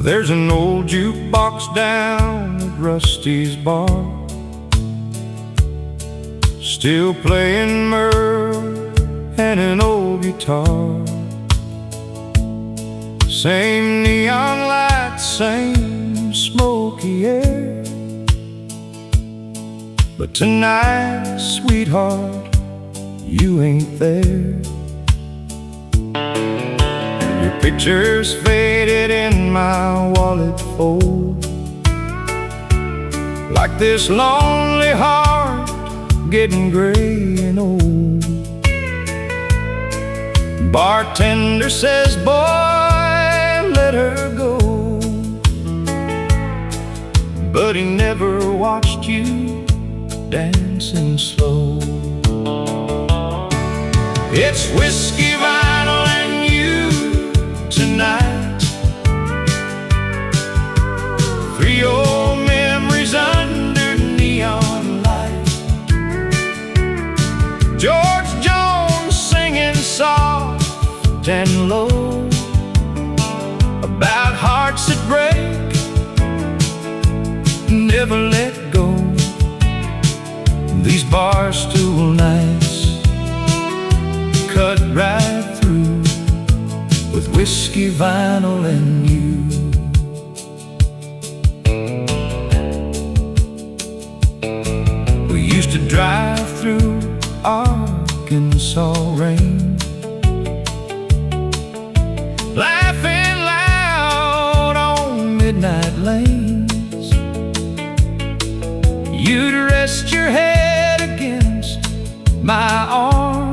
There's an old jukebox down at Rusty's bar, still playing Merle and an old guitar. Same neon lights, same smoky air. But tonight, sweetheart, you ain't there. Your picture's faded in my wallet fold, like this lonely heart getting gray and old. Bartender says, boy, let her go, but he never watched you dancing slow. It's whiskey, vinyl, and you tonight. Three old memories under neon light. George Jones singing soft and low about hearts that break, never let go. These bar stool nights cut right through with whiskey, vinyl, and you. We used to drive through Arkansas rain, laughing loud on midnight lanes. You'd rest your head against my arm,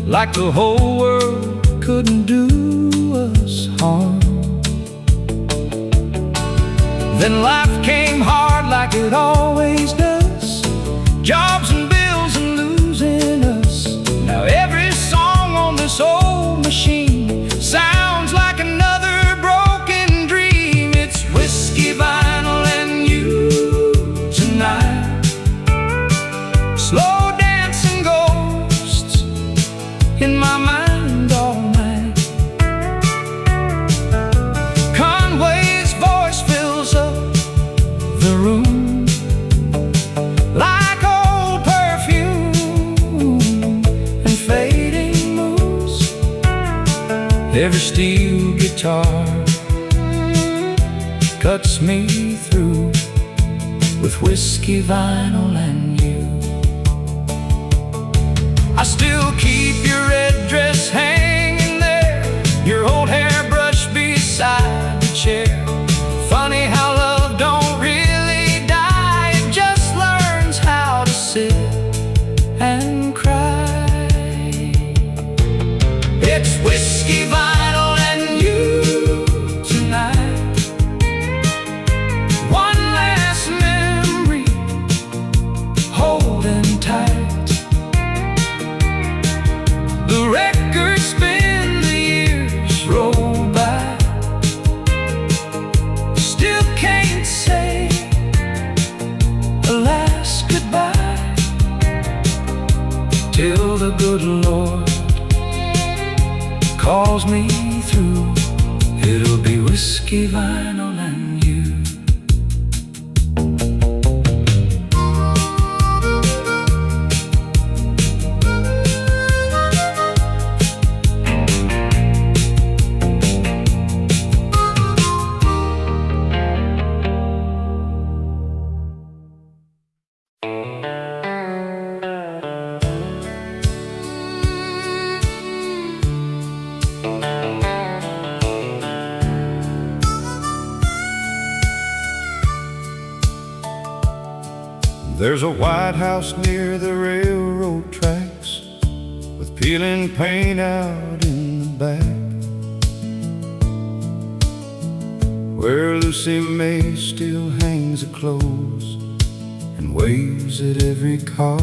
like the whole world couldn't do us harm. Then life came hard like it always does, jobs and bills and losing us. Now every song on this old machine sounds like another broken dream. It's whiskey, vinyl, and you tonight. Slow dancing ghosts in my mind all night. Conway's voice fills up the room like old perfume and fading moons. Every steel guitar cuts me through with whiskey, vinyl, and you. I still keep your red dress hanging there, your old hairbrush beside the chair. Funny how love don't really die, it just learns how to sit and cry. It's whiskey, vinyl, and you tonight. One last memory holding tight. The records spin, the years roll by. Still can't say a last goodbye till the good Lord calls me through. It'll be whiskey, vinyl, and you. There's a White House near the railroad tracks, with peeling paint out in the back, where Lucy May still hangs her clothes and waves at every car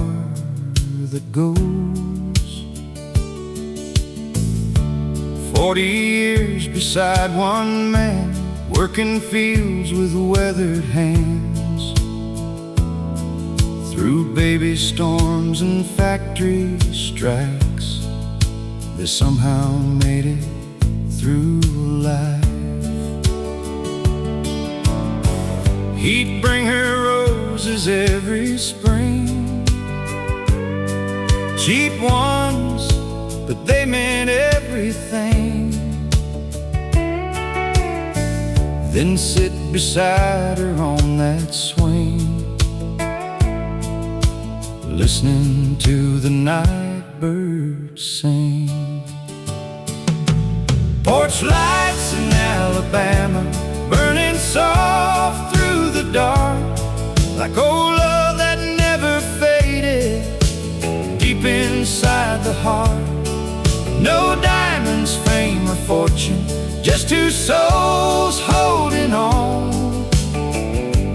that goes. 40 years beside one man, working fields with weathered hands. Through baby storms and factory strikes, they somehow made it through life. He'd bring her roses every spring, cheap ones, but they meant everything. Then sit beside her on that swing, listening to the night birds sing. Porch lights in Alabama, burning soft through the dark, like old love that never faded, deep inside the heart. No diamonds, fame, or fortune, just two souls holding on,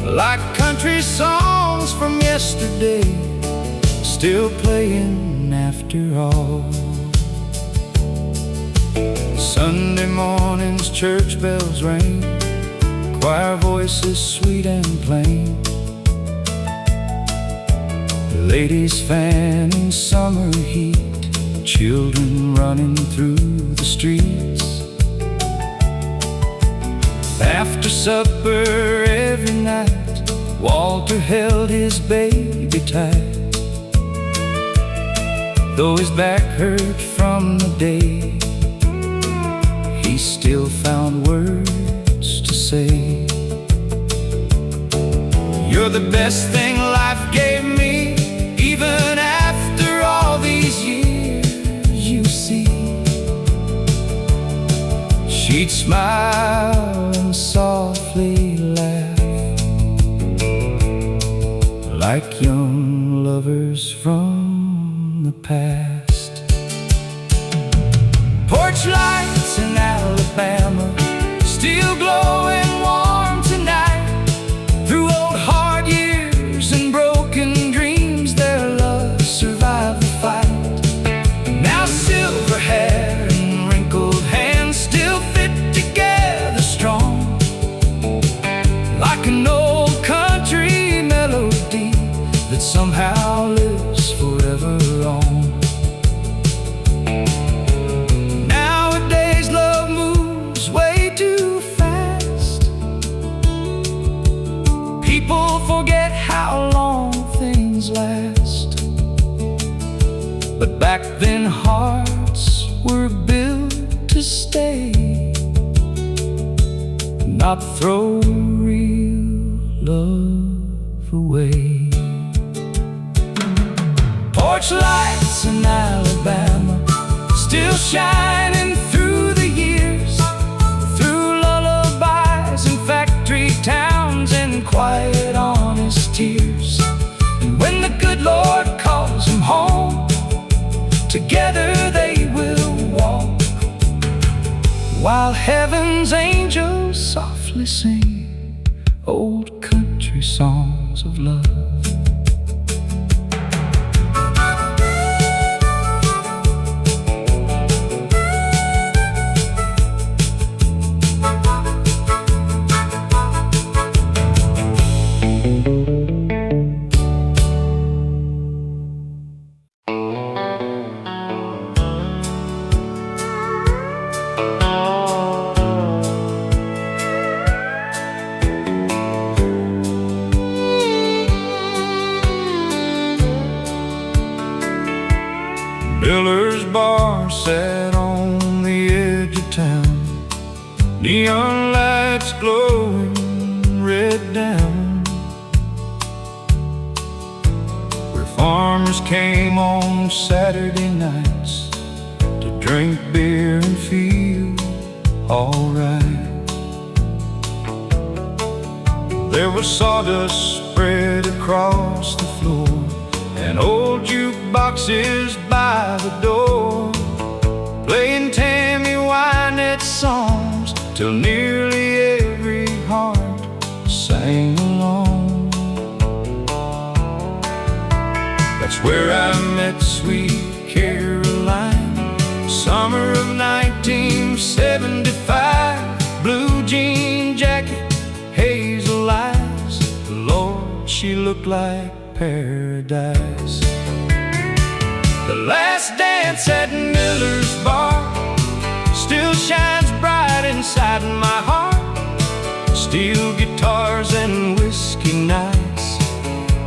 like country songs from yesterday, still playing after all. Sunday mornings, church bells ring, choir voices sweet and plain, ladies fanning summer heat, children running through the streets. After supper every night, Walter held his baby tight, though his back hurt from the day, he still found words to say. You're the best thing life gave me, even after all these years, you see. She'd smile and softly laugh, like young lovers from the past. Porch lights in Alabama, still glowing warm tonight. Through old hard years and broken dreams, their love survived the fight. Now silver hair and wrinkled hands still fit together strong, like an old country melody that somehow lives forever on. Nowadays love moves way too fast, people forget how long things last. But back then hearts were built to stay, not throw real love away. Porch lights in Alabama, still shining through the years, through lullabies and factory towns and quiet honest tears. And when the good Lord calls them home, together they will walk, while heaven's angels softly sing old country songs of love. Miller's bar sat on the edge of town, neon lights glowing red down, where farmers came on Saturday nights to drink beer and feel alright. There was sawdust spread across the floor and old jukeboxes by the door, playing Tammy Wynette songs till nearly every heart sang along. That's where I met sweet Caroline, summer of 1975. Blue jean jacket, hazel eyes, Lord, she looked like paradise. The last dance at Miller's bar still shines bright inside my heart. steel guitars and whiskey nights,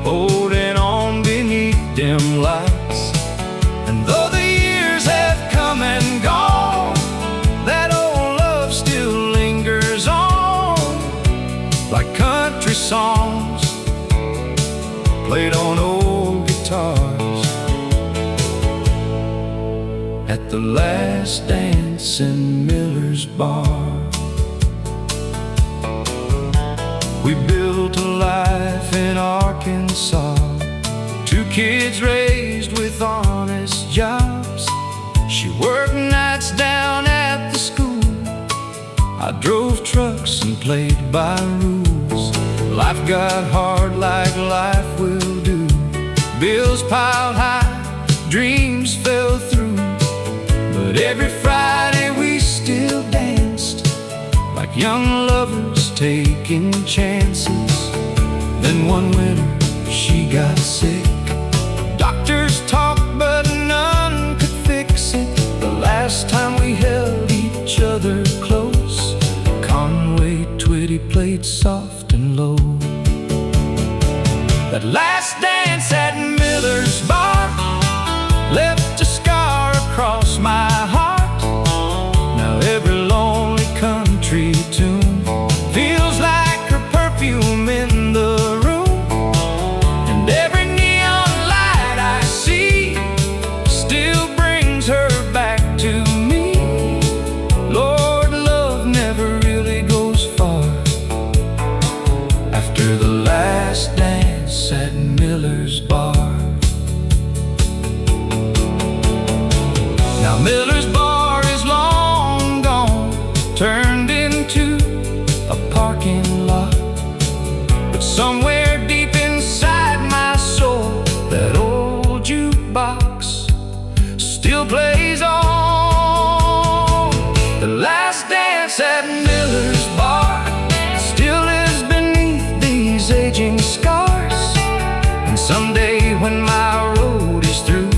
holding on beneath dim lights. And though the years have come and gone, that old love still lingers on, like country songs played on old guitars. At the last dance in Miller's bar, we built a life in Arkansas, two kids raised with honest jobs. She worked nights down at the school, I drove trucks and played by rules. Life got hard like life will do. Bills piled high, dreams fell through. But every Friday we still danced like young lovers taking chances. Then one winter she got sick. Doctors talked but none could fix it. The last time we held each other close, Conway Twitty played soft and low. That last dance at Miller's bar left a scar across my heart. Now every lonely country tune feels like her perfume in the room. And every neon light I see still brings her back to me. Lord, love never really goes far after the last dance at Miller's bar. Now Miller's bar is long gone, turned into a parking lot. But somewhere deep inside my soul, that old jukebox still plays on. The last dance at Miller's bar still lives beneath these aging scars. And someday when my road is through,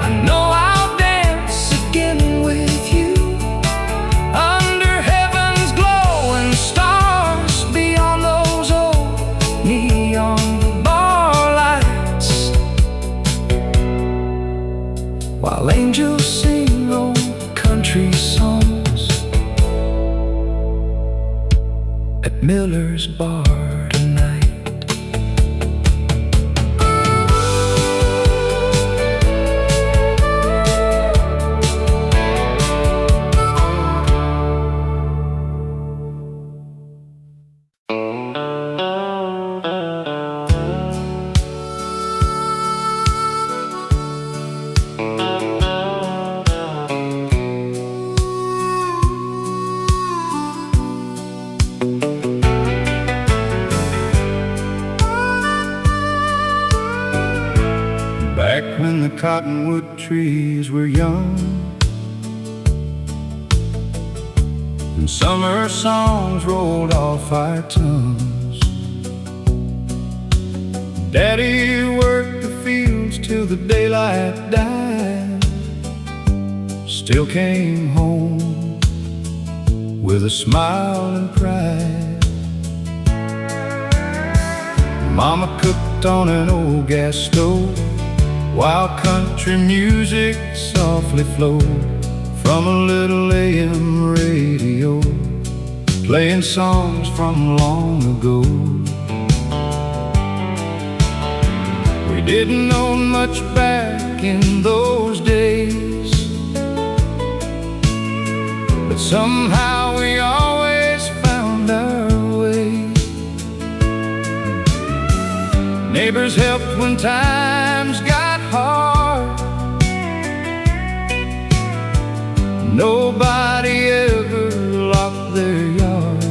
I know I'll dance again with you under heaven's glowing stars, beyond those old neon bar lights, while angels sing old country songs at Miller's bar tonight. Back when the cottonwood trees were young and summer songs rolled off our tongues, Daddy worked the fields till the daylight died, still came home with a smile and pride. Mama cooked on an old gas stove while country music softly flowed from a little AM radio, playing songs from long ago. We didn't know much back in those days, but somehow we always found our way. Neighbors helped when times got hard, nobody ever locked their yard.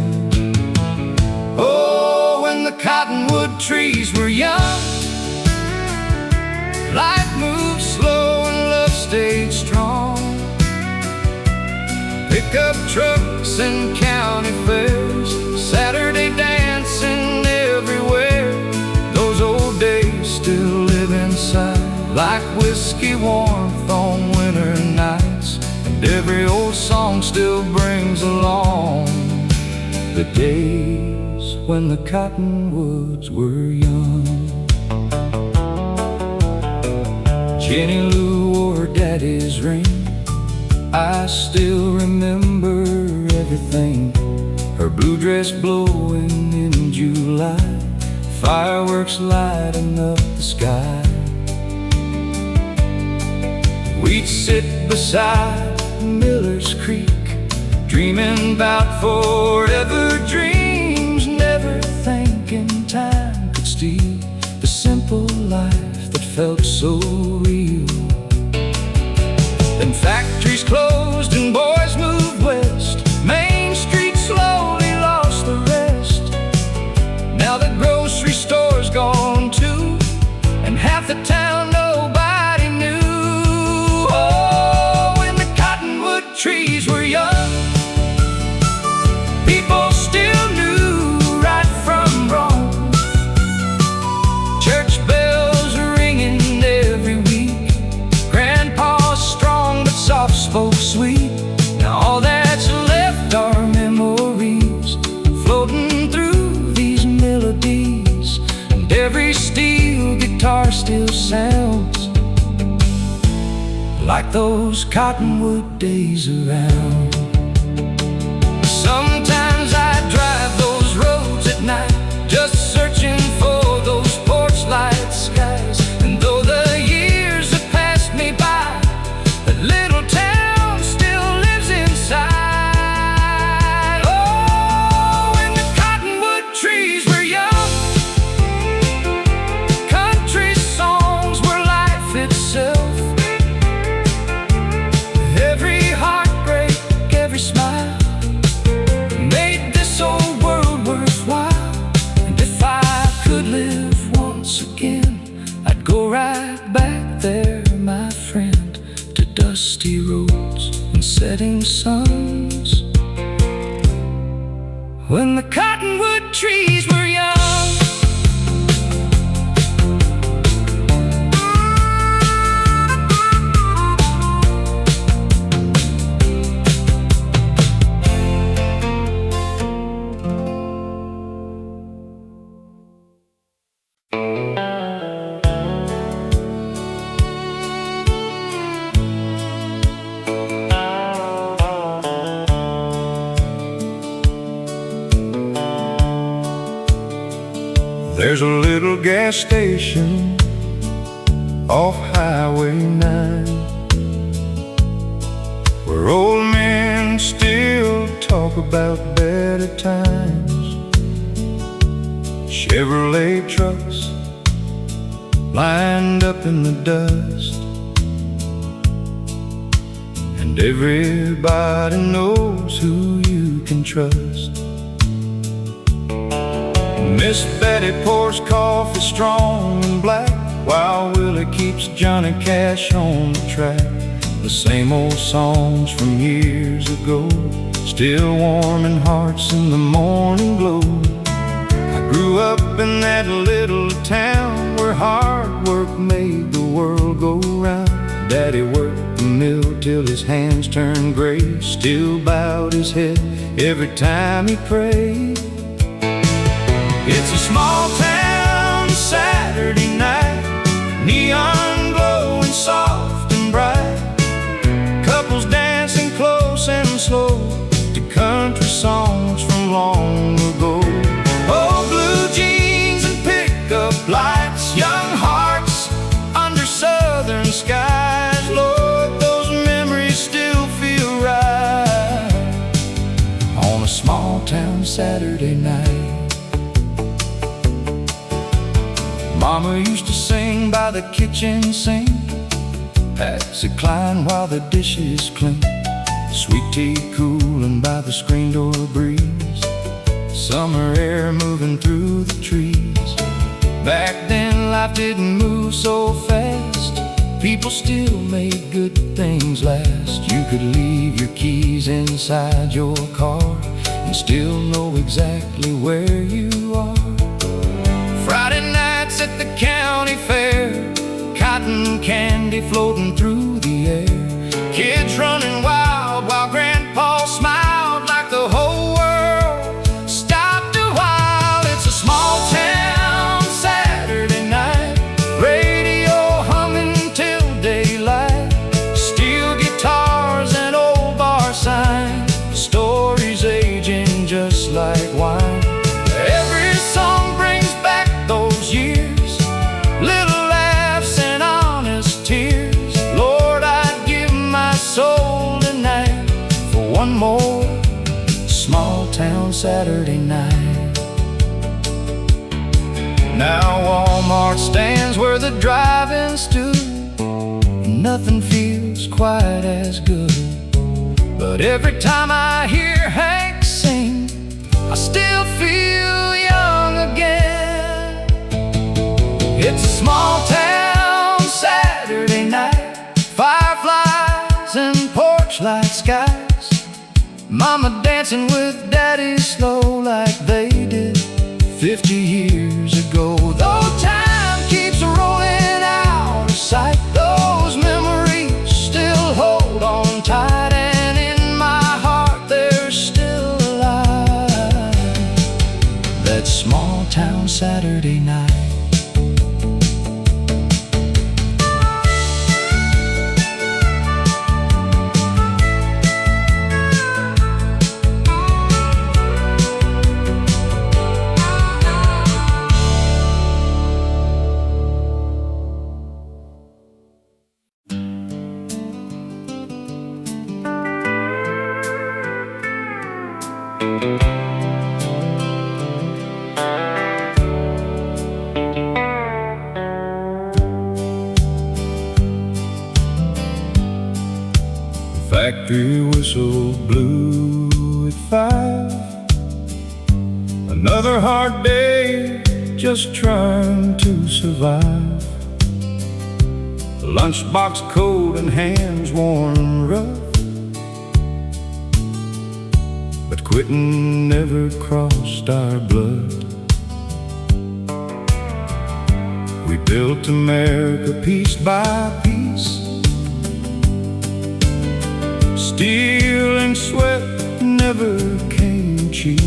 Oh, when the cottonwood trees were young, life moved slow and love stayed strong. Pickup trucks and county fairs, Saturday dancing everywhere. Those old days still live inside, like whiskey warmth on winter nights. And every old song still brings along the day when the cottonwoods were young. Jenny Lou wore her daddy's ring. I still remember everything. Her blue dress blowing in July, fireworks lighting up the sky. We'd sit beside Miller's Creek, dreaming about forever dreams, never thinking time could steal the simple life that felt so real. Then factories closed and boys moved west. Main Street slowly lost the rest. Now the grocery store's gone too, and half the town nobody knew. Oh, when the cottonwood trees were young, people still knew right from wrong. Church bells ringing every week. Grandpa's strong but soft-spoke sweet. Now all that's left are memories floating through these melodies, and every steel guitar still sounds like those cottonwood days around. Sometimes I drive those roads at night, just searching for those porch light skies. And though the years have passed me by, that little town still lives inside. Oh, when the cottonwood trees were young, country songs were life itself. Every heartbreak, every smile made this old world worthwhile. And if I could live once again, I'd go right back there, my friend, to dusty roads and setting suns, when the cottonwood trees were young. There's a little gas station off Highway 9, where old men still talk about better times. Chevrolet trucks lined up in the dust, and everybody knows who you can trust. Miss Betty pours coffee strong and black, while Willie keeps Johnny Cash on the track. The same old songs from years ago, still warming hearts in the morning glow. I grew up in that little town where hard work made the world go round. Daddy worked the mill till his hands turned gray, still bowed his head every time he prayed. It's a small town Saturday night, neon glowing soft and bright, couples dancing close and slow to country songs from long ago. Oh, blue jeans and pickup lights, young hearts under southern skies. Lord, those memories still feel right on a small town Saturday night. Mama used to sing by the kitchen sink, Patsy Cline while the dishes clink, sweet tea cooling by the screen door breeze, summer air moving through the trees. Back then life didn't move so fast, people still made good things last. You could leave your keys inside your car and still know exactly where you are. Friday nights at the county fair, cotton candy floating through the air, kids running wild while Grandpa smiled like the whole world stopped a while. Now Walmart stands where the drive-in stood. Nothing feels quite as good. But every time I hear Hank sing, I still feel young again. It's a small town Saturday night, fireflies and porch light skies. Mama dancing with Daddy slow like they did 50 years ago. Though time keeps rolling out of sight, those memories still hold on tight, and in my heart they're still alive. That small town Saturday night. Factory whistle blew at 5. Another hard day, just trying to survive. Lunchbox cold and hands worn rough, but quitting never crossed our blood. We built America piece by piece. Steel and sweat never came cheap.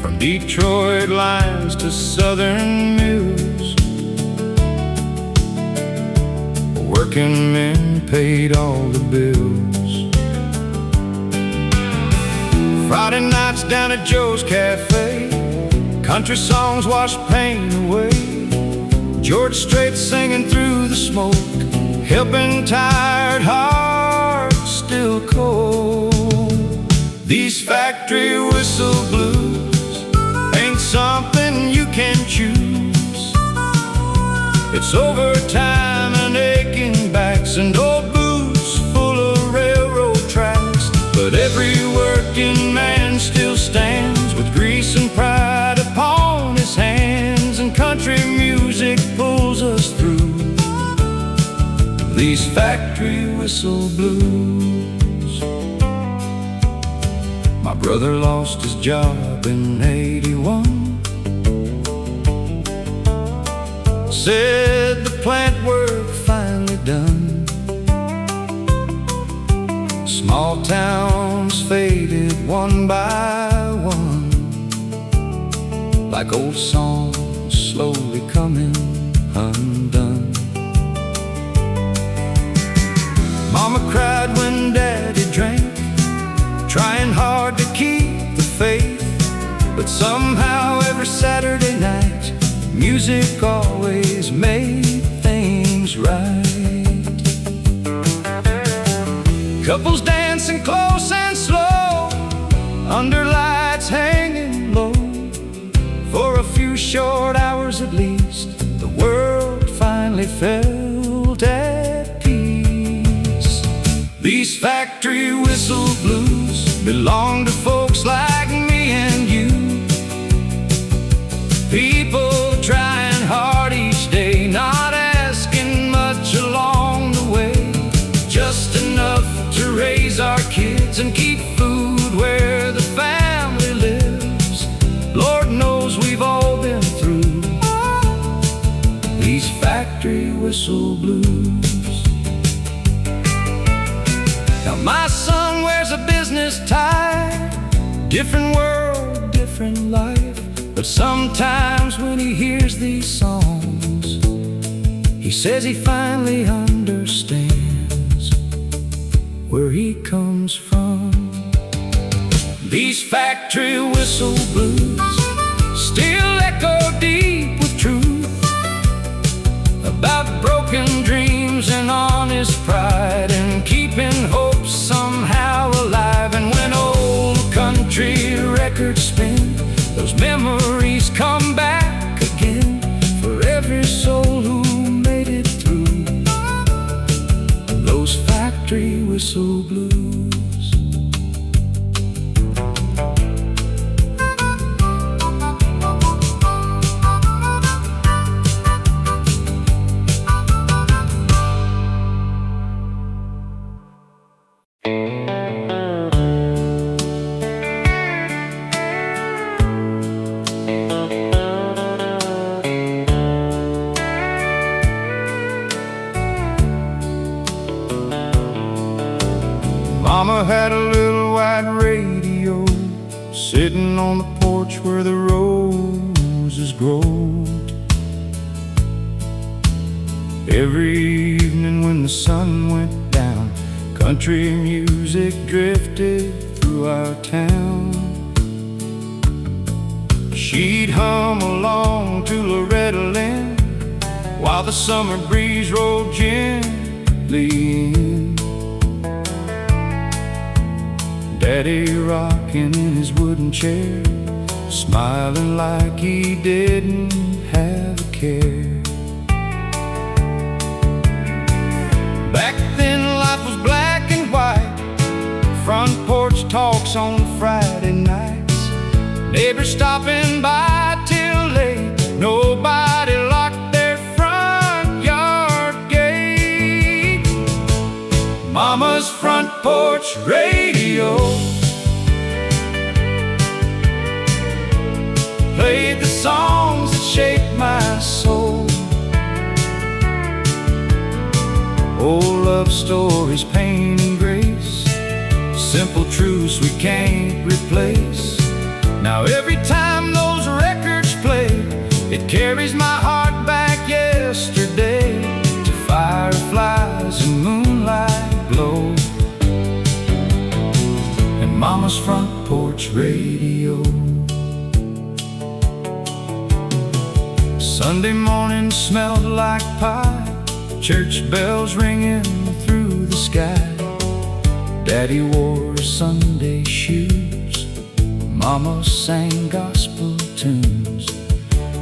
From Detroit lines to southern mills, working men paid all the bills. Friday nights down at Joe's Cafe, country songs washed pain away. George Strait singing through the smoke, helping tired hearts still cold. These factory whistle blues ain't something you can choose. It's overtime and aching backs and old boots full of railroad tracks. But every working man still stands with grease and pride upon his hands, and country music pulls us through these factory whistle blues. My brother lost his job in '81. Said the plant work finally done. Small towns faded one by one, like old songs slowly coming undone. Mama cried when Daddy drank, trying hard to keep the faith. But somehow every Saturday night, music always made things right. Couples dancing close and slow, under lights hanging low. For a few short hours at least, the world finally felt at peace. These factory whistle blues belong to folks like me and you, people trying hard each day, not asking much along the way, just enough to raise our kids and keep food where the family lives. Lord knows we've all been through these factory whistle blues. Now my son wears a business tie, different world, different life. But sometimes when he hears these songs, he says he finally understands where he comes from. These factory whistle blues still echo deep with truth about broken dreams and honest pride, and keeping hope somehow alive. And when old country records spin, those memories memories come back again for every soul who made it through those factory whistle blues. Mama had a little white radio sitting on the porch where the roses grow. Every evening when the sun went down, country music drifted through our town. She'd hum along to Loretta Lynn while the summer breeze rolled gently in. Daddy rocking in his wooden chair, smiling like he didn't have a care. Back then life was black and white, front porch talks on Friday nights, neighbors stopping by till late, nobody locked their front yard gate. Mama's front porch radio played the songs that shaped my soul. Old love stories, pain and grace, simple truths we can't replace. Now every time those records play, it carries my heart back yesterday to fireflies and moonlight glow and Mama's front porch radio. Sunday morning smelled like pie, church bells ringing through the sky. Daddy wore Sunday shoes, Mama sang gospel tunes.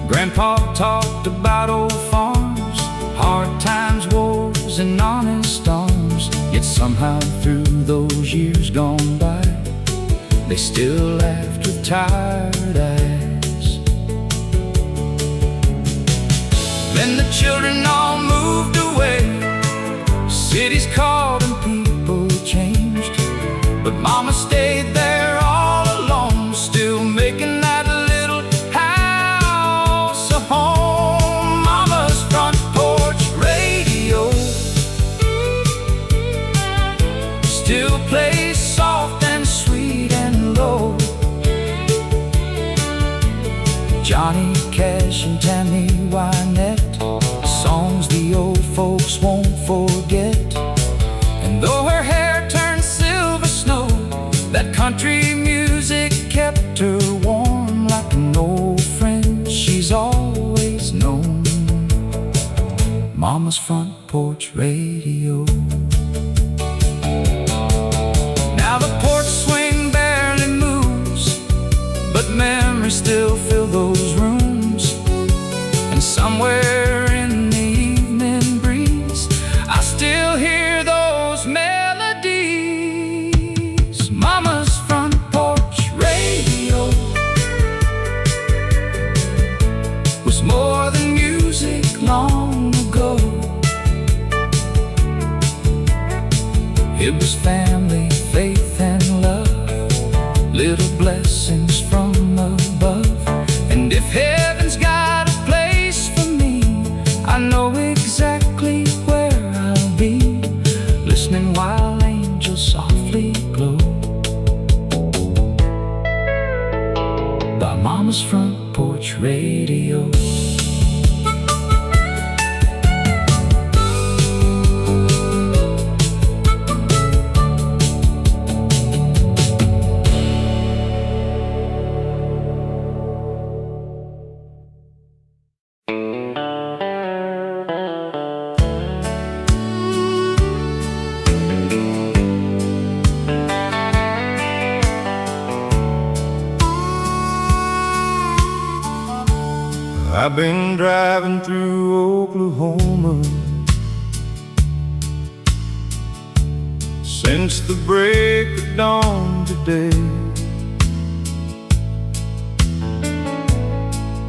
Grandpa talked about old farms, hard times, wars, and honest storms. Yet somehow through those years gone by, they still laughed with tired eyes. Then the children all moved away, cities called and people changed, but Mama stayed there all alone, still making that little house a home. Mama's front porch radio still plays soft and sweet and low. Johnny Cash and Tammy Wynette, songs the old folks won't forget. And though her hair turned silver snow, that country music kept her warm like an old friend she's always known. Mama's front porch radio. Now the porch swing barely moves, but memories still fill those rooms. And somewhere in the evening breeze, I still hear those melodies. Mama's front porch radio was more than music long ago. It was family, faith, and love, little blessings from above. And if heaven's got a place for me, I know exactly where I'll be, listening while angels softly glow by Mama's front porch radio. I've been driving through Oklahoma since the break of dawn today.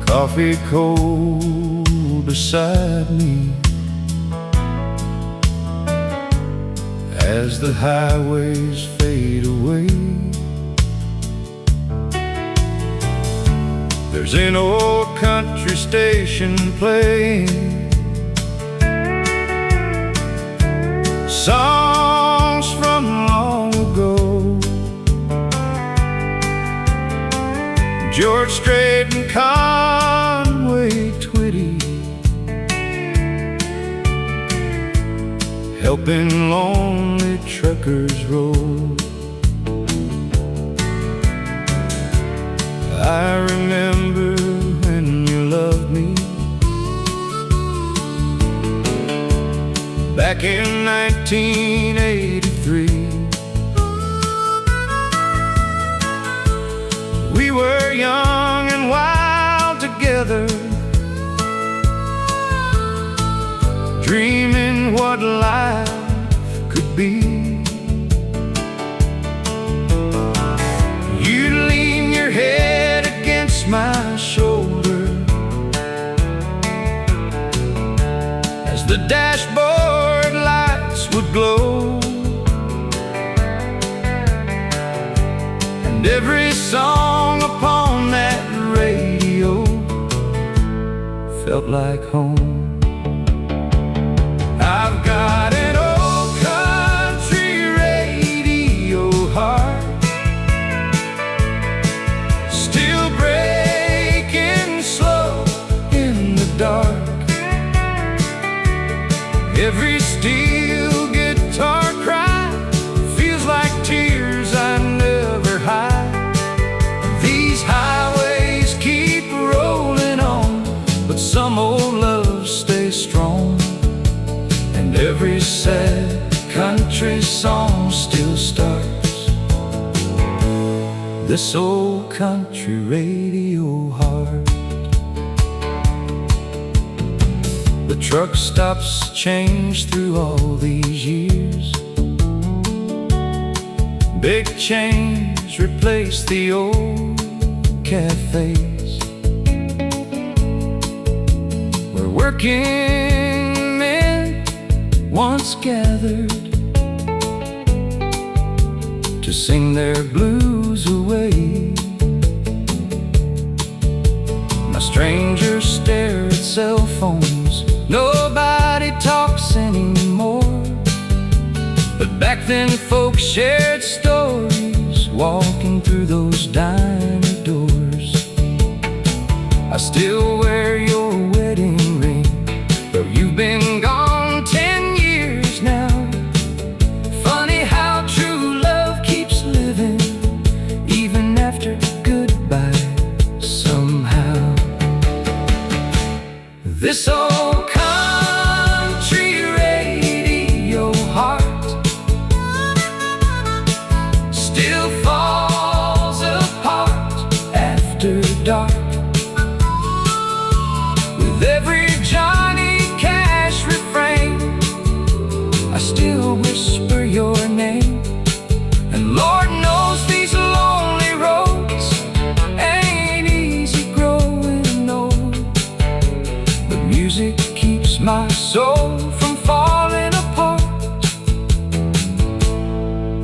Coffee cold beside me as the highways fade away. There's an old country station playing songs from long ago. George Strait and Conway Twitty, helping lonely truckers roll. I remember when you loved me back in 1983. We were young and wild together, dreaming what life could be. You'd lean your head against my shoulder as the dashboard lights would glow, and every song upon that radio felt like home. I've got an old country radio heart, still breaking slow in the dark. Every steel guitar cry feels like tears I never hide. These highways keep rolling on, but some old love stays strong. And every sad country song still starts this old country radio heart. The truck stops change through all these years. Big chains replace the old cafes where working men once gathered to sing their blues away. Now strangers stare at cell phones, nobody talks anymore. But back then folks shared stories, walking through those diner doors. I still wear your wedding ring, though you've been gone 10 years now. Funny how true love keeps living even after goodbye somehow. This old country radio heart still falls apart after dark. With every Johnny Cash refrain, I still whisper your name. And Lord knows these lonely roads ain't easy growing old, but music keeps my soul from falling apart.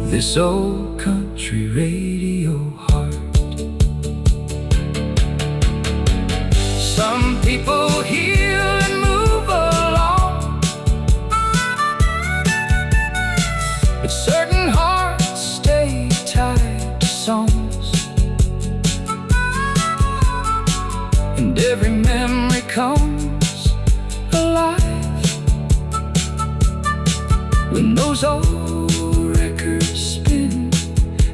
This old country radio heart. Some people heal and move along, but certain hearts stay tied to songs. And every memory comes alive when those old records spin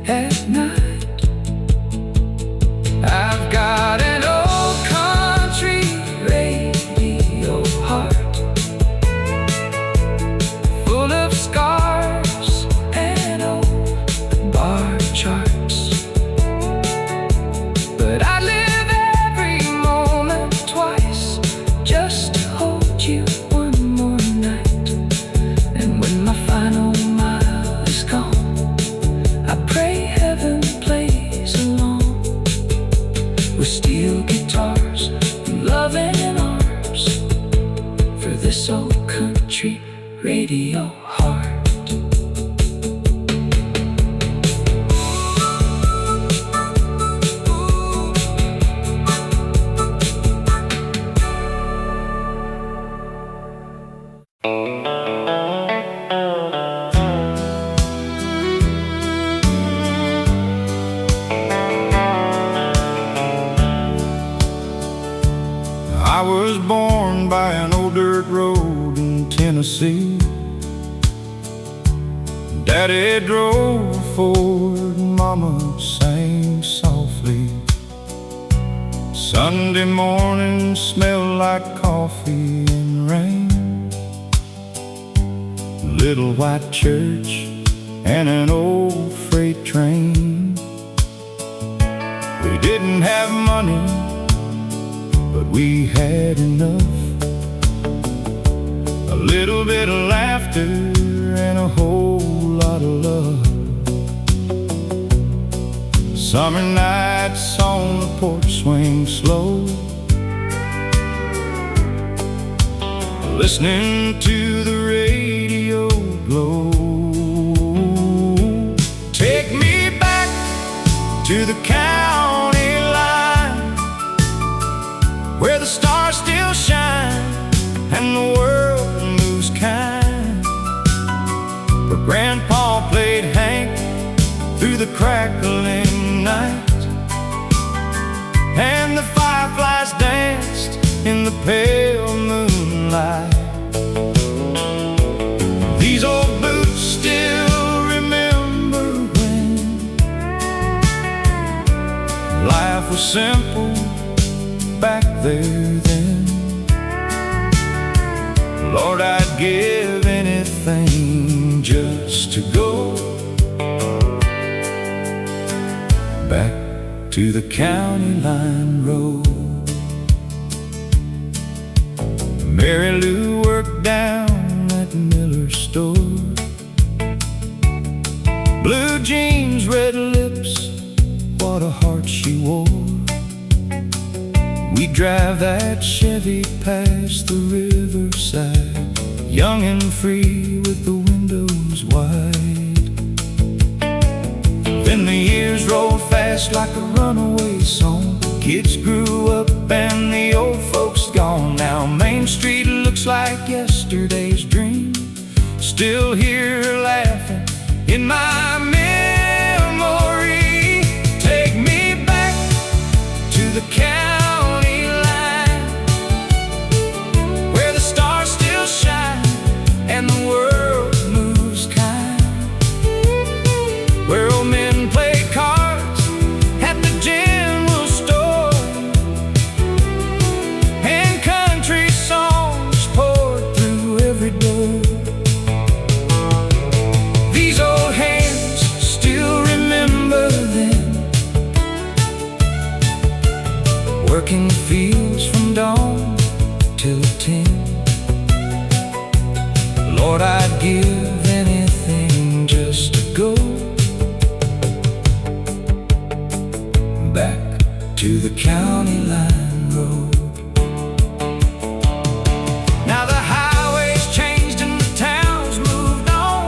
at night. I've got an old country radio heart, full of scars and old bar charts. But I live every moment twice, radio heart. I was born by an old dirt road in Tennessee. Daddy drove a Ford, Mama sang softly. Sunday morning smelled like coffee and rain. Little white church and an old freight train. We didn't have money, but we had enough. A little bit of laughter and a whole lot of love. Summer nights on the porch swing slow, listening to the radio glow. Take me back to the county line, where the stars still shine and the world moves kind. Where Grandpa played Hank through the crackling night, and the fireflies danced in the pale moonlight. These old boots still remember when life was simple back there then. Lord, I'd give anything just to go back to the county line road. Mary Lou worked down at Miller's store. Blue jeans, red lips, what a heart she wore. We drive that Chevy past the riverside, young and free with the windows wide. Then the years rolled fast like a runaway song. Kids grew up and the old folks gone. Now Main Street looks like yesterday's dream, still here laughing in my memory. Take me back to the county line, where the stars still shine and the world moves kind. Where old men play cards at the general store, and country songs poured through every door. These old hands still remember then, working fields from dawn till 10. Lord, I'd give anything just to go back to the county line road. Now the highways changed and the towns moved on,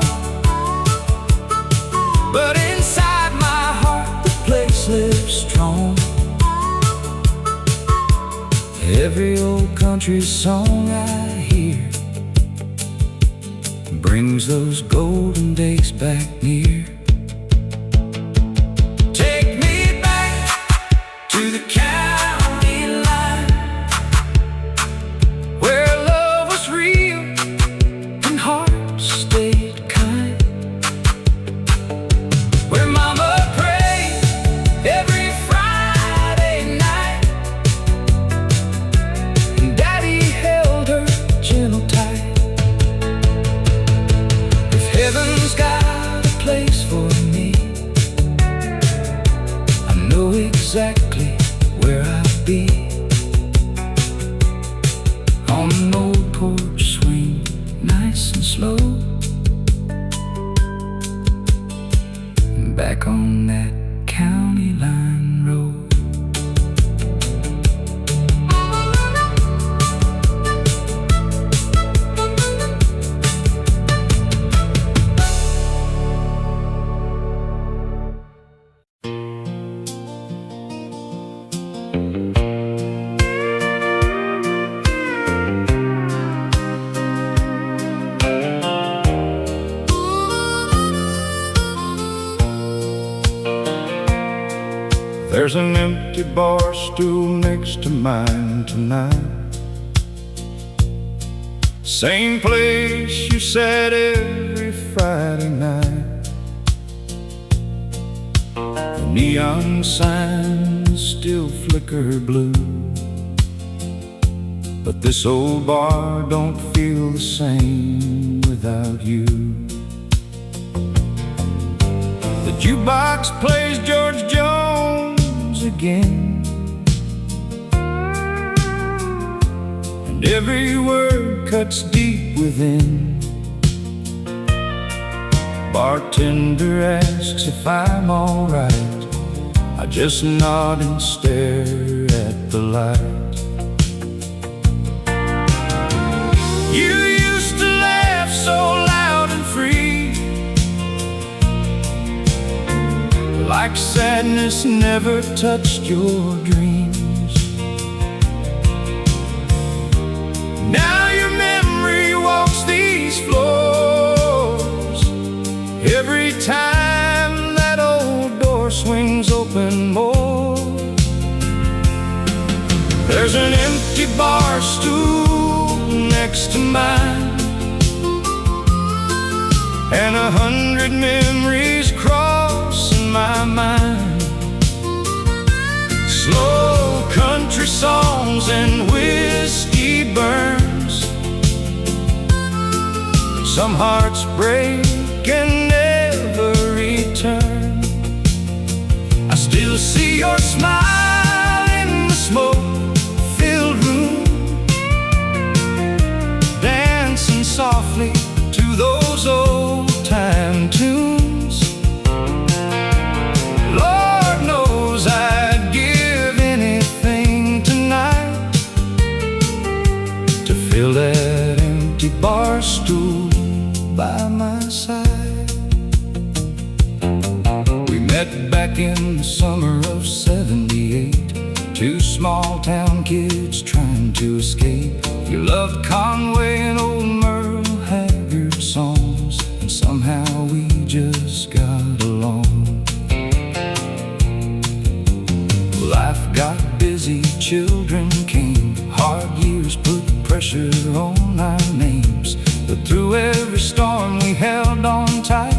but inside my heart the place lives strong. Every old country song I hear brings those golden days back near. Take me back to the county line, where love was real and hearts stayed kind. Where Mama prayed every Friday night, and Daddy held her gentle tight. If heaven's got a place for me, I know exactly where I'll be. On an old porch swing, nice and slow, back on that county line road. There's an empty bar stool next to mine tonight. Same place you sat every Friday night. The neon signs still flicker blue, but this old bar don't feel the same without you. The jukebox plays George Jones again, and every word cuts deep within. Bartender asks if I'm alright. I just nod and stare at the light. You used to laugh so loud and free, like sadness never touched your dreams. Now your memory walks these floors every time that old door swings open more. There's an empty bar stool next to mine, and 100 memories cross in my mind. Slow country songs and whiskey burns. Some hearts break and never return. I still see your smile in the smoke-filled room, dancing softly to those old-time tunes. Lord knows I'd give anything tonight to fill that empty bar stool by my side. We met back in the summer of '78, two small-town kids trying to escape. You loved Conway and old Merle Haggard songs, and somehow we just got along. Life got busy, children came, hard years put pressure on our names. But through every storm we held on tight,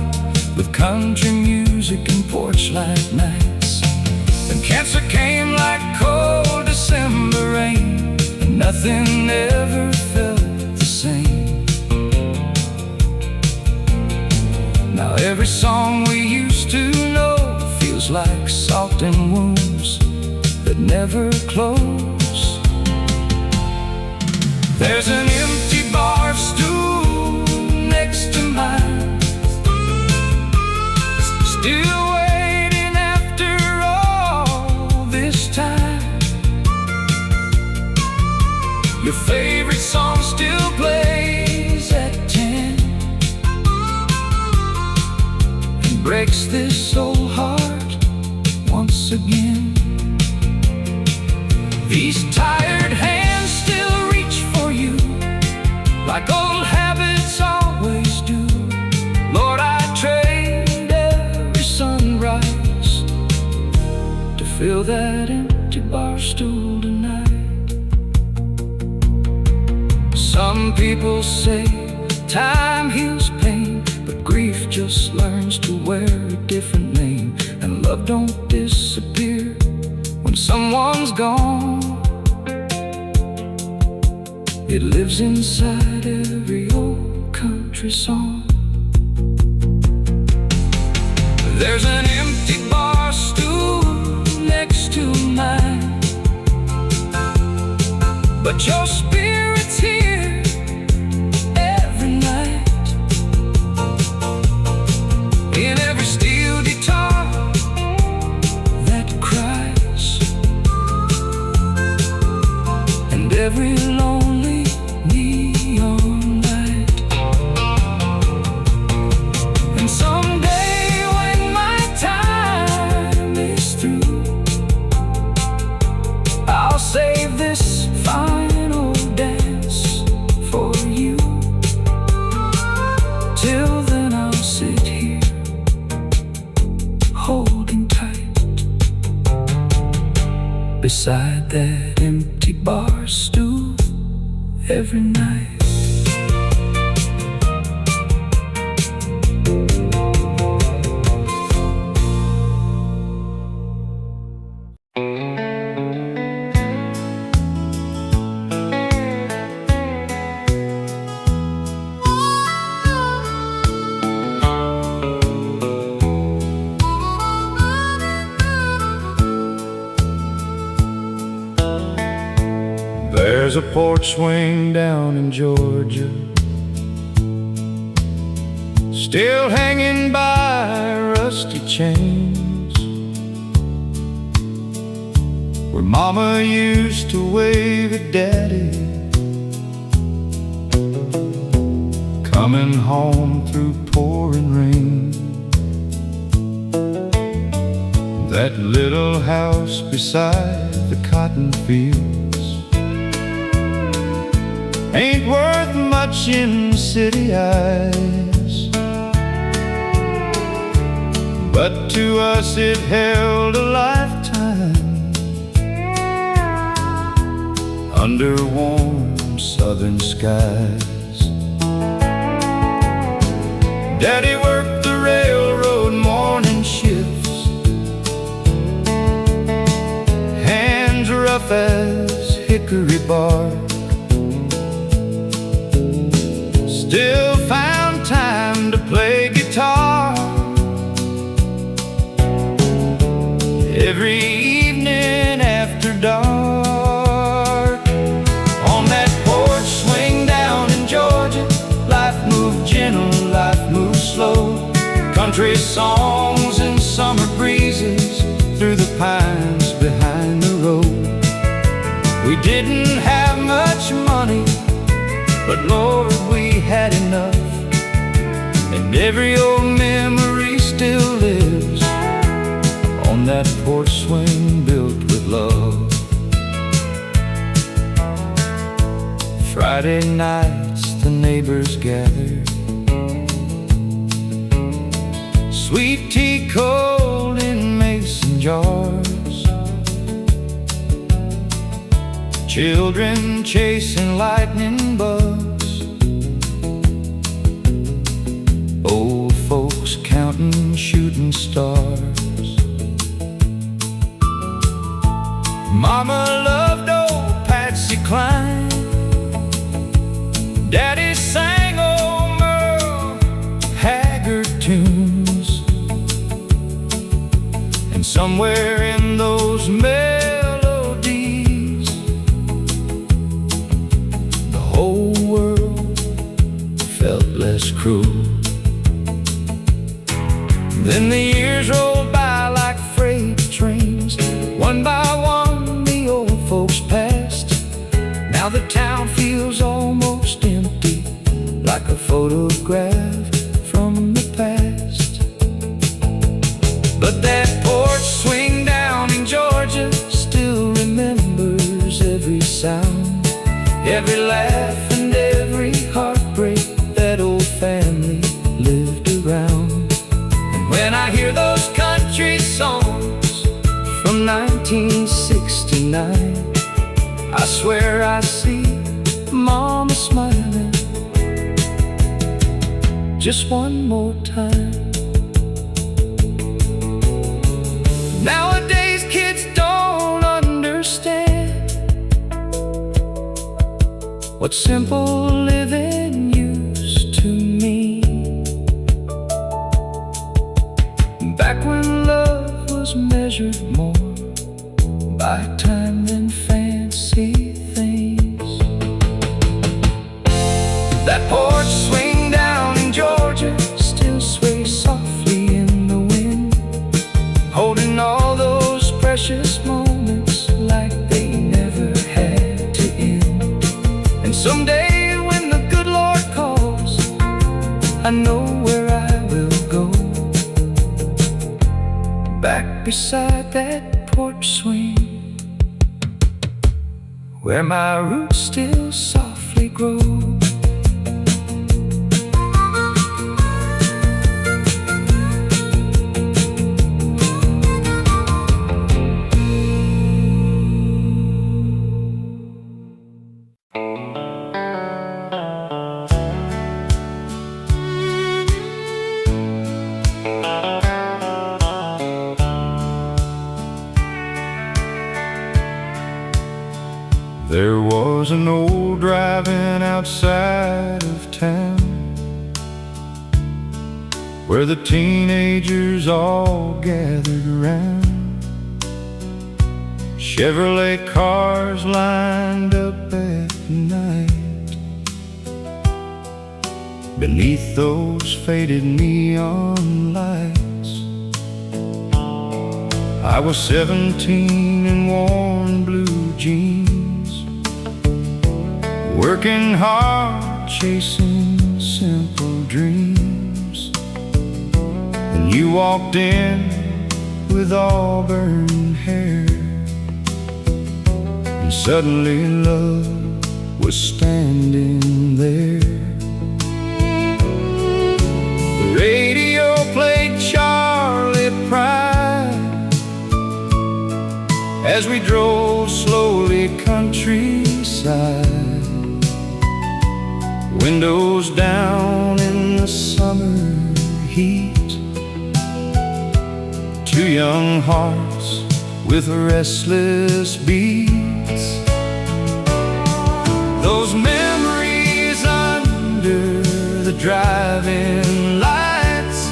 with country music and porch light nights. Then cancer came like cold December rain, and nothing ever felt the same. Now every song we used to know feels like salt in wounds that never close. There's an empty bar stool next to mine, still waiting after all this time. Your favorite song still plays at 10 and breaks this old heart once again. These tired hands still reach for you like old habits always do. Lord, I trade every sunrise to fill that empty bar stool tonight. Some people say time heals pain, but grief just learns to wear a different name. And love don't disappear when someone's gone. It lives inside every old country song. There's an empty bar stool next to mine, but your spirit's here every night. In every steel guitar that cries, and every lonely neon light. And someday when my time is through, I'll save this final dance for you. Till then I'll sit here holding tight. beside that empty bar stool every night. There's a porch swing down in Georgia, still hanging by rusty chains, where Mama used to wave at Daddy, coming home through pouring rain. That little house beside the cotton fields ain't worth much in city eyes, but to us it held a lifetime under warm southern skies. Daddy worked the railroad morning shifts, hands rough as hickory bark, still found time to play guitar every evening after dark. On that porch swing down in Georgia, life moved gentle, life moved slow. Country songs and summer breezes through the pines behind the road. We didn't have much money, but Lord, we had enough, and every old memory still lives on that porch swing built with love. Friday nights the neighbors gathered, sweet tea cold in mason jars, children chasing lightning bugs, old folks counting shooting stars. Mama loved old Patsy Cline, Daddy sang old Merle Haggard tunes, and somewhere in those melodies the whole world felt less cruel. Then the years rolled by like freight trains, one by one the old folks passed. Now the town feels almost empty, like a photograph from the past. But that porch swing down in Georgia still remembers every sound, every laugh and every heartbreak that old family lived around. When I hear those country songs from 1969, I swear I see Mama smiling just one more time. Nowadays kids don't understand what simple living used to mean. Back when love was measured more by time than fancy things. That porch swing down in Georgia still sways softly in the wind, holding all those precious moments like they never had to end. And someday when the good Lord calls, I know where I will go, back beside that porch swing, where my roots still softly grow. There was an old drive-in outside of town where the teenagers all gathered around. Chevrolet cars lined up at night. Beneath those faded neon lights, I was 17 in worn blue jeans, working hard, chasing simple dreams. And you walked in with auburn hair, and suddenly love was standing there. The radio played Charlie Pride as we drove slowly countryside, windows down in the summer heat. Two young hearts with restless beats. Those memories under the drive-in lights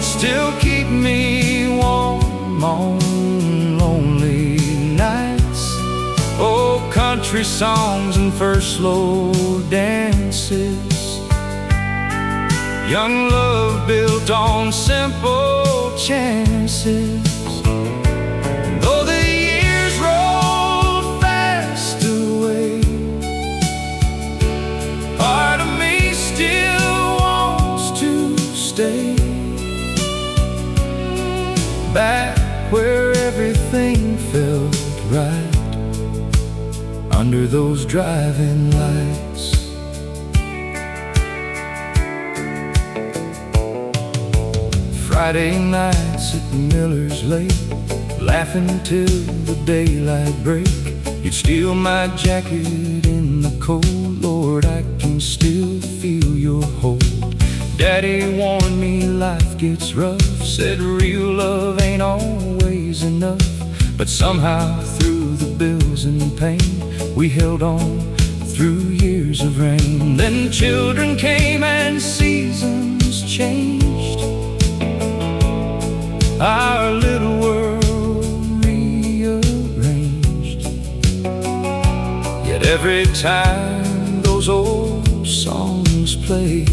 still keep me warm on lonely nights. Oh, country songs and first slow dances, young love built on simple chances. Though the years roll fast away, part of me still wants to stay back where everything felt right, under those drive-in lights. Friday nights at Miller's Lake, laughing till the daylight break. You'd steal my jacket in the cold, Lord, I can still feel your hold. Daddy warned me life gets rough, said real love ain't always enough. But somehow through the bills and pain, we held on through years of rain. Then children came and seasons changed, our little world rearranged. Yet every time those old songs play,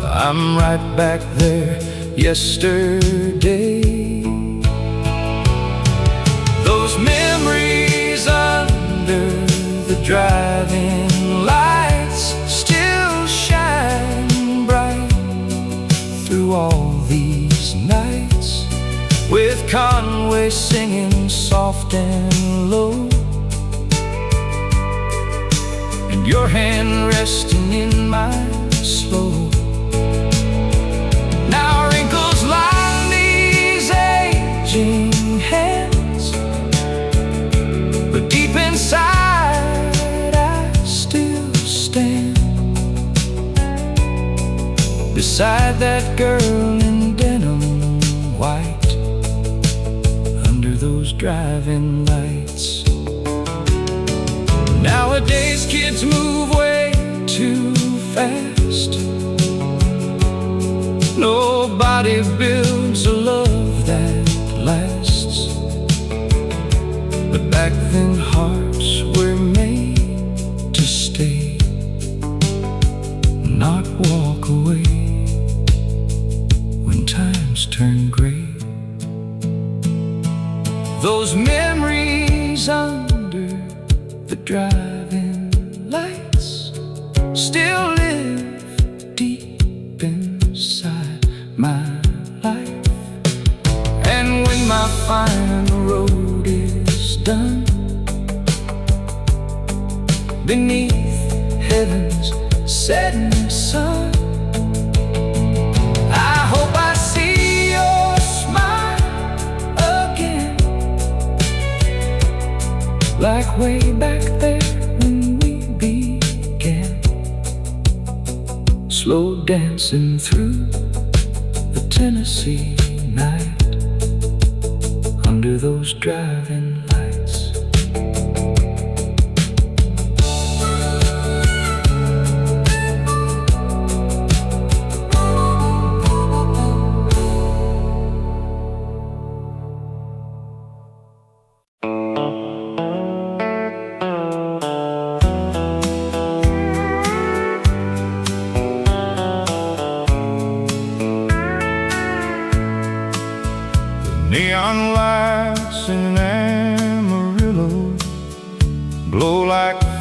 I'm right back there yesterday. Those memories under the drive-in lights still shine bright through all these nights, with Conway singing soft and low, and your hand resting in mine slow. Now wrinkles line these aging hands, but deep inside I still stand beside that girl in denim white, under those drive-in lights. Nowadays kids move way too fast. Nobody builds a love that lasts. But back then hearts were made to stay, not walk away when times turn gray. Those memories under the drive-in lights still live deep inside my life. And when my final road is done, beneath heaven's setting sun, I hope I see your smile again, like way back there when we began, slow dancing through the Tennessee night, under those drive-in lights.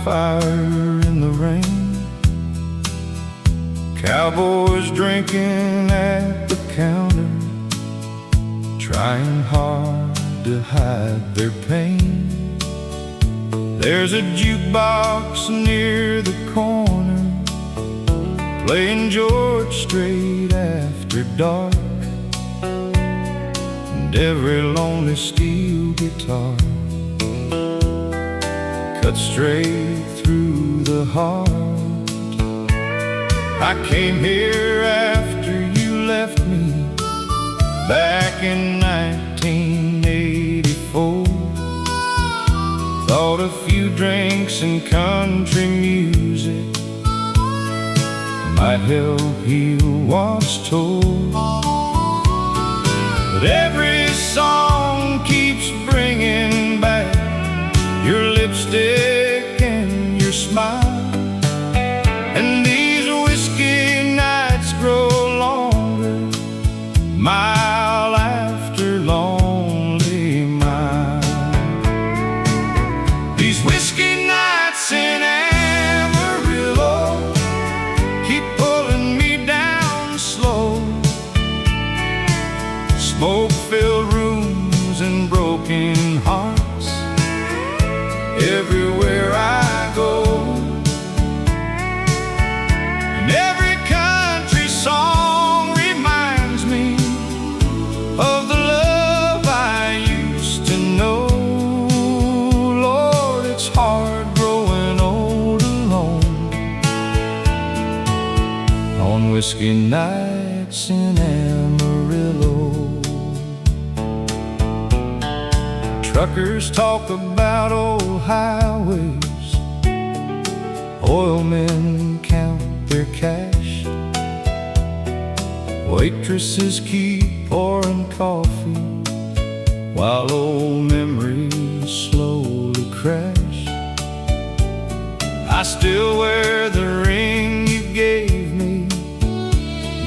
bonfire in the rain, cowboys drinking at the counter, trying hard to hide their pain. There's a jukebox near the corner, playing George Strait after dark, and every lonely steel guitar cuts straight through the heart. I came here after you left me back in 1984. Thought a few drinks and country music might help heal what's torn, but every song keeps bringing back your lipstick and your smile, and these whiskey nights grow longer, mile after lonely mile. These whiskey nights in Amarillo keep pulling me down slow. Smoke-filled rooms and broken hearts everywhere I go, and every country song reminds me of the love I used to know. Lord, it's hard growing old alone on whiskey nights in Amarillo. Truckers talk about old highways, oil men count their cash, waitresses keep pouring coffee while old memories slowly crash. I still wear the ring you gave me,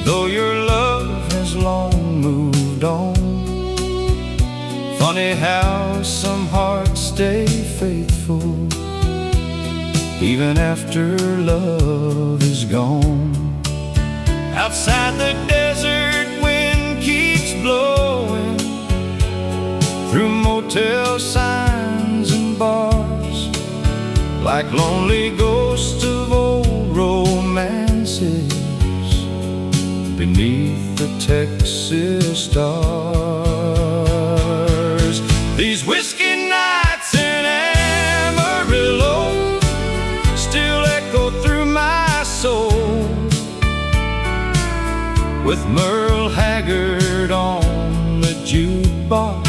though your love has long moved on. Funny how some hearts stay faithful even after love is gone. Outside the desert wind keeps blowing through motel signs and bars, like lonely ghosts of old romances beneath the Texas stars. These whiskey nights in Amarillo still echo through my soul, with Merle Haggard on the jukebox,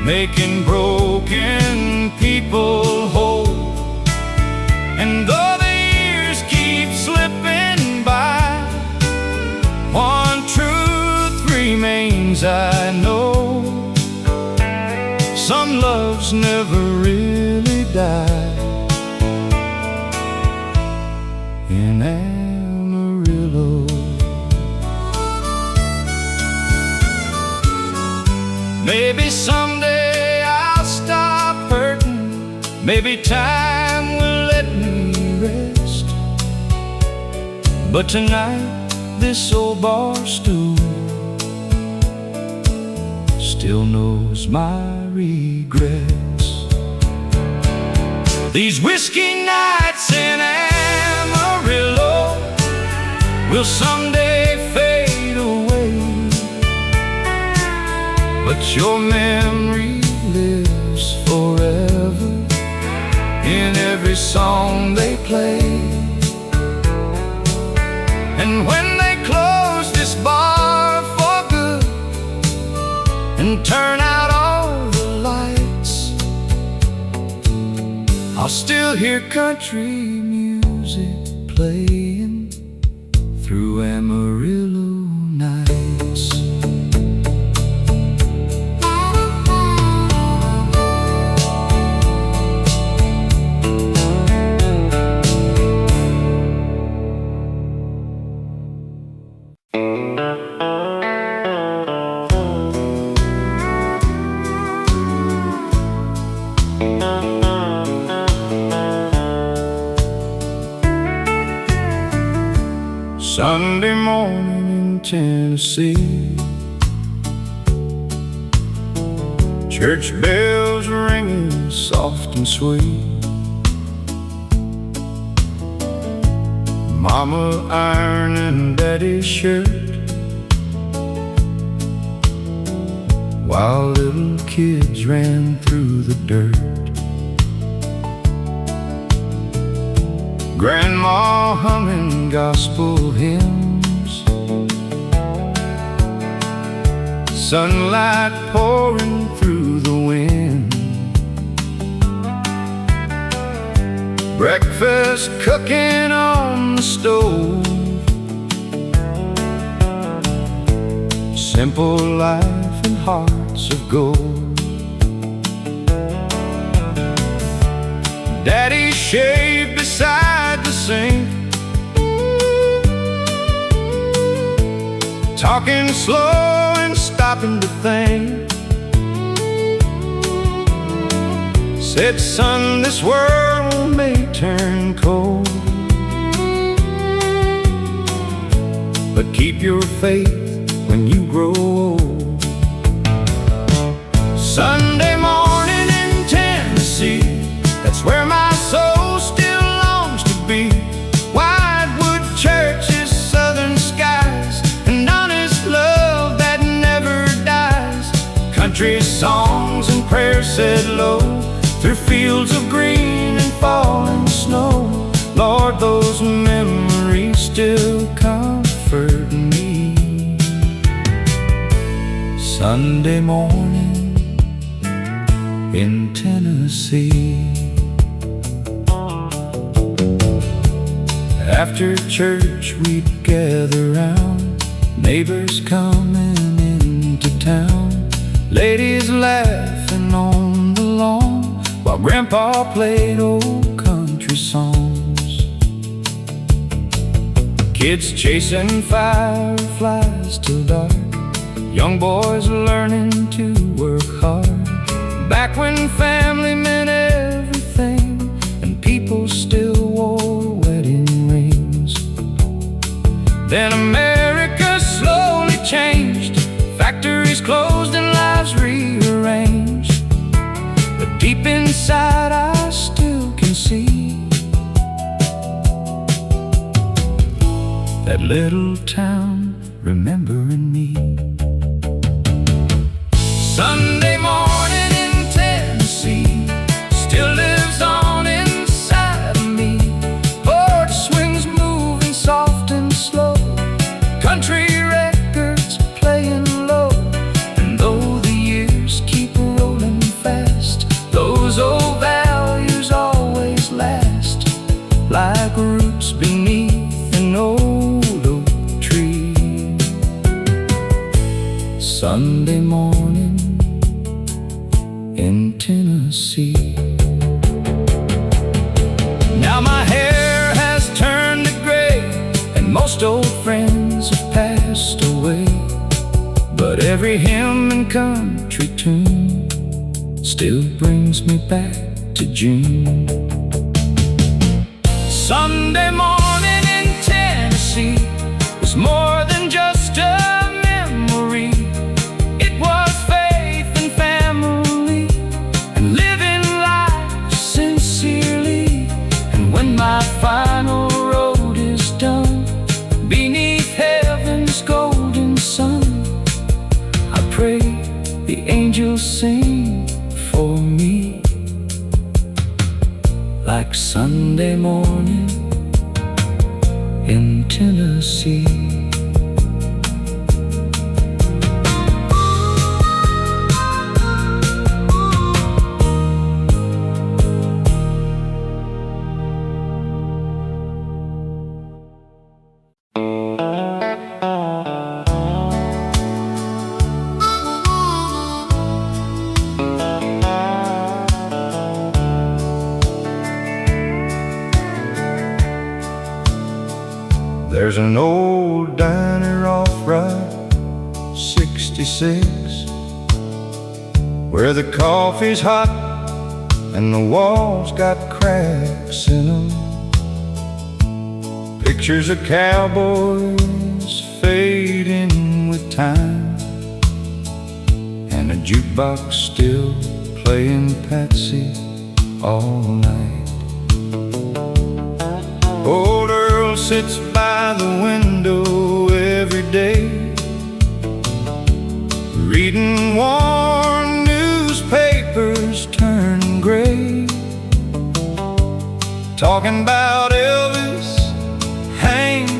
making broken people whole. And though the years keep slipping by, one truth remains, I know: some loves never really die in Amarillo. Maybe someday I'll stop hurting, maybe time will let me rest, but tonight this old bar stool still knows my regrets. These whiskey nights in Amarillo will someday fade away, but your memory lives forever in every song they play. And when they close this bar for good and turn out all the lights, I'll still hear country music playing through Amarillo nights. Sunday morning in Tennessee, church bells ringing soft and sweet, Mama ironing Daddy's shirt, while little kids ran through the dirt. Grandma humming gospel hymns, sunlight pouring through the wind, breakfast cooking on the stove, simple life and hearts of gold. Daddy shaved beside the sink, talking slow and stopping to think. Said, son, this world may turn cold, but keep your faith when you grow old. Sunday morning in Tennessee, that's where my soul still longs to be. Wildwood churches, southern skies, and honest love that never dies. Country songs and prayers said low, through fields of green and falling snow. Lord, those memories still comfort me. Sunday morning in Tennessee, after church we'd gather round, neighbors coming into town, ladies laughing on the lawn, while Grandpa played old country songs. Kids chasing fireflies till dark, young boys learning to work hard. Back when family meant everything, and people still wore wedding rings. Then America slowly changed, factories closed and lives rearranged. But deep inside I still can see that little town remembering me. Sunday morning in Tennessee still lives on inside of me. Porch swings moving soft and slow, country records playing low. And though the years keep rolling fast, those old values always last, like roots beneath an old oak tree. Sunday morning in Tennessee. Now my hair has turned to gray, and most old friends have passed away, but every hymn and country tune still brings me back to June. Sunday morning in Tennessee was more than just a memory. It was faith and family, and living life sincerely. And when my final road is done, beneath heaven's golden sun, I pray the angels sing for me, like Sunday morning in Tennessee. There's an old diner off Route 66, where the coffee's hot and the walls got cracks in them. Pictures of cowboys fading with time, and a jukebox still playing Patsy all night. Old Earl sits by the window every day, reading worn newspapers turning gray, talking about Elvis, Hank,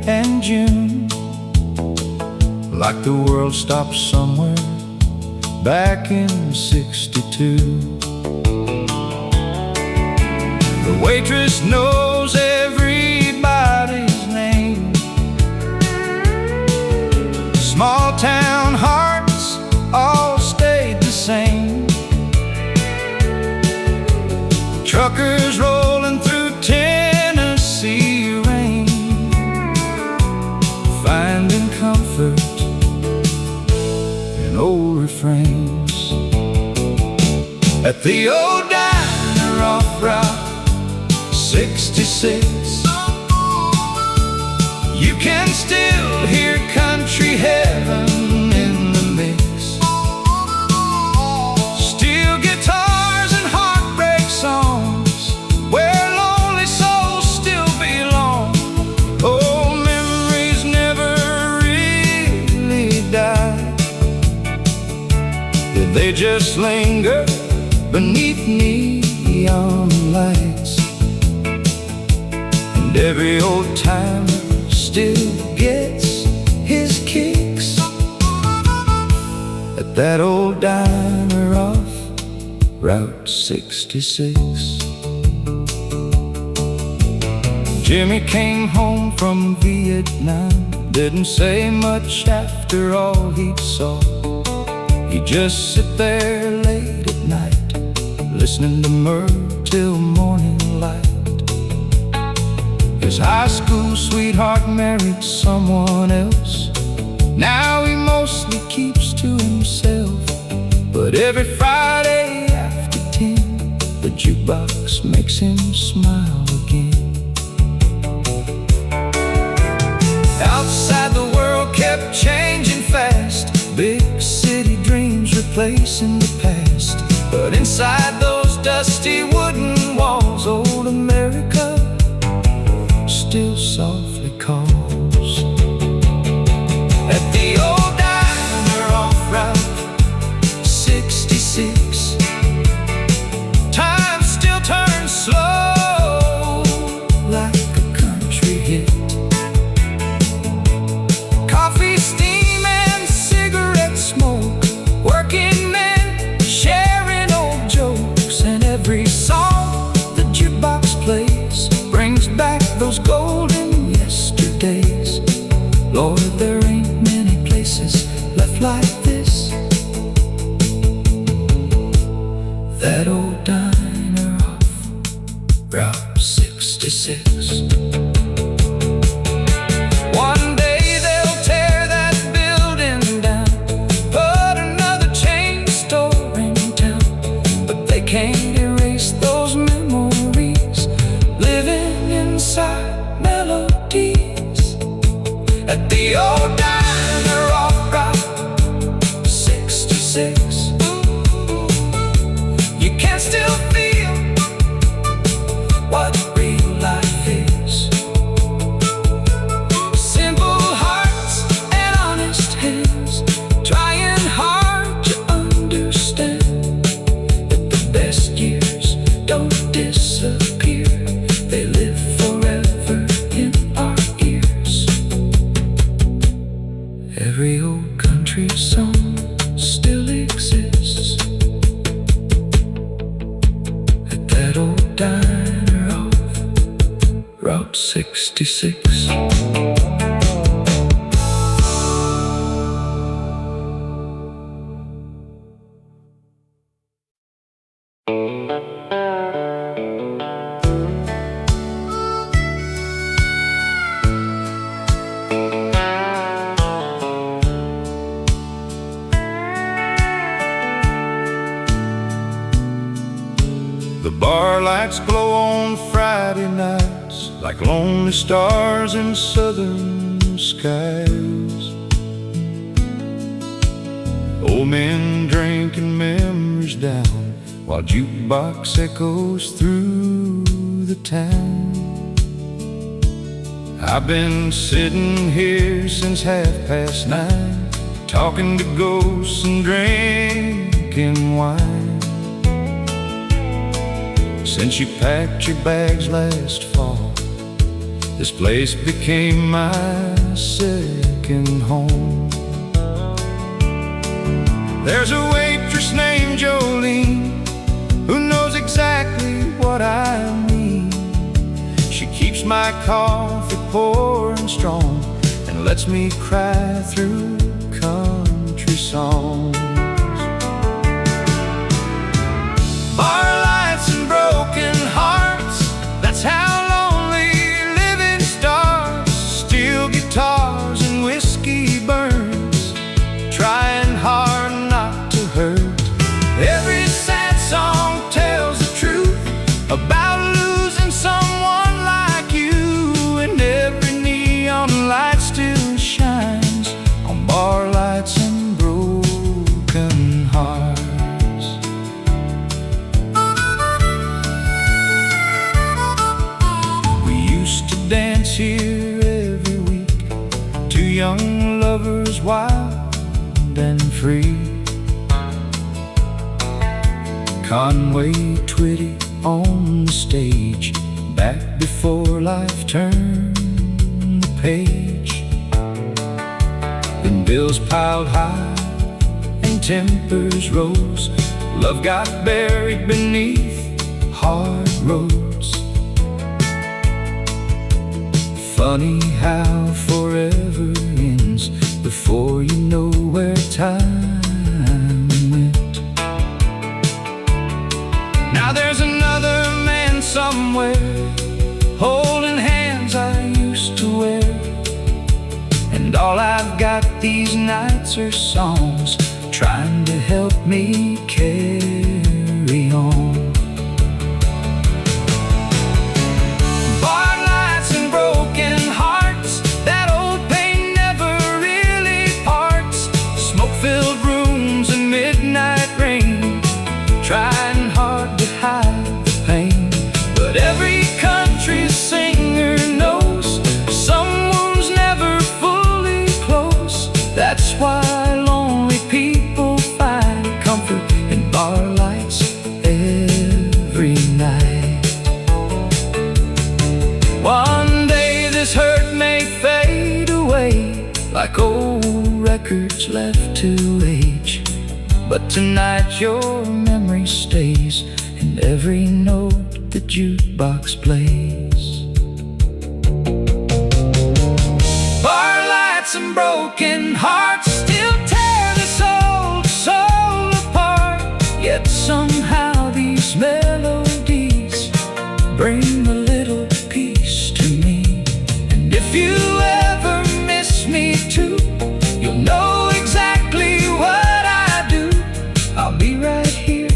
and June, like the world stopped somewhere back in '62. The waitress knows everybody's name. Small town hearts all stayed the same. Truckers rolling through Tennessee rain, finding comfort in old refrains. At the old diner off Route 66, you can still hear country heaven in the mix. Steel guitars and heartbreak songs, where lonely souls still belong. Oh, memories never really die, they just linger beneath neon lights. And every old timer still gets his kicks at that old diner off Route 66. Jimmy came home from Vietnam, didn't say much after all he'd saw. He'd just sit there late at night, listening to Merle till morning light. His high school sweetheart married someone else. Now he mostly keeps to himself, but every Friday after 10, the jukebox makes him smile again. Outside the world kept changing fast, big city dreams replacing the past. But inside those dusty wooden walls, old America still softly calls. At the old diner off Route 66, time still turns slow like a country hit. Coffee, steam, and cigarette smoke, working men sharing old jokes, and every song the jukebox plays brings back those golden yesterdays. Lord, there ain't many places left like this. That old diner off Route 66. One day they'll tear that building down, put another chain store in town, but they can't erase those memories living inside melodies. At the old diner off Route 66, you can still feel what real life is. Simple hearts and honest hands, trying hard to understand that the best years don't disappear, they live forever in our ears. Every old country song still exists at that old diner off Route 66. The bar Bar lights glow on Friday nights like lonely stars in southern skies. Old men drinking memories down while jukebox echoes through the town. I've been sitting here since 9:30, talking to ghosts and drinking wine. Since you packed your bags last fall, this place became my second home. There's a waitress named Jolene who knows exactly what I mean. She keeps my coffee pouring strong and lets me cry through country songs. Bar lights and broken hearts, that's how lonely living starts. Steel guitars and whiskey burns, trying hard not to hurt. Every sad song tells the truth about losing someone like you, and every neon light still shines on bar lights and broken hearts. We used to dance here every week, two young lovers wild and free. Conway Twitty on the stage, back before life turned the page. Then bills piled high and tempers rose, love got buried beneath hard roads. Funny how forever ends before you know where time went. Now there's another man somewhere, holding hands I used to wear. And all I've got these nights are songs trying to help me carry on. Bar lights and broken hearts, that old pain never really parts. Smoke-filled rooms and midnight rain, trying hard to hide the pain. But every country singer knows some wounds never fully close. That's why lonely people find comfort in bar lights every night. One day this hurt may fade away like old records left to age, but tonight your memory stays in every note the jukebox plays. Bar lights and broken hearts still tear this old soul apart, yet somehow these melodies bring a little peace to me. And if you ever miss me too, you'll know exactly what I do. I'll be right here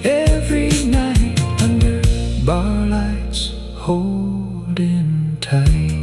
every night under bar lights, holding tight.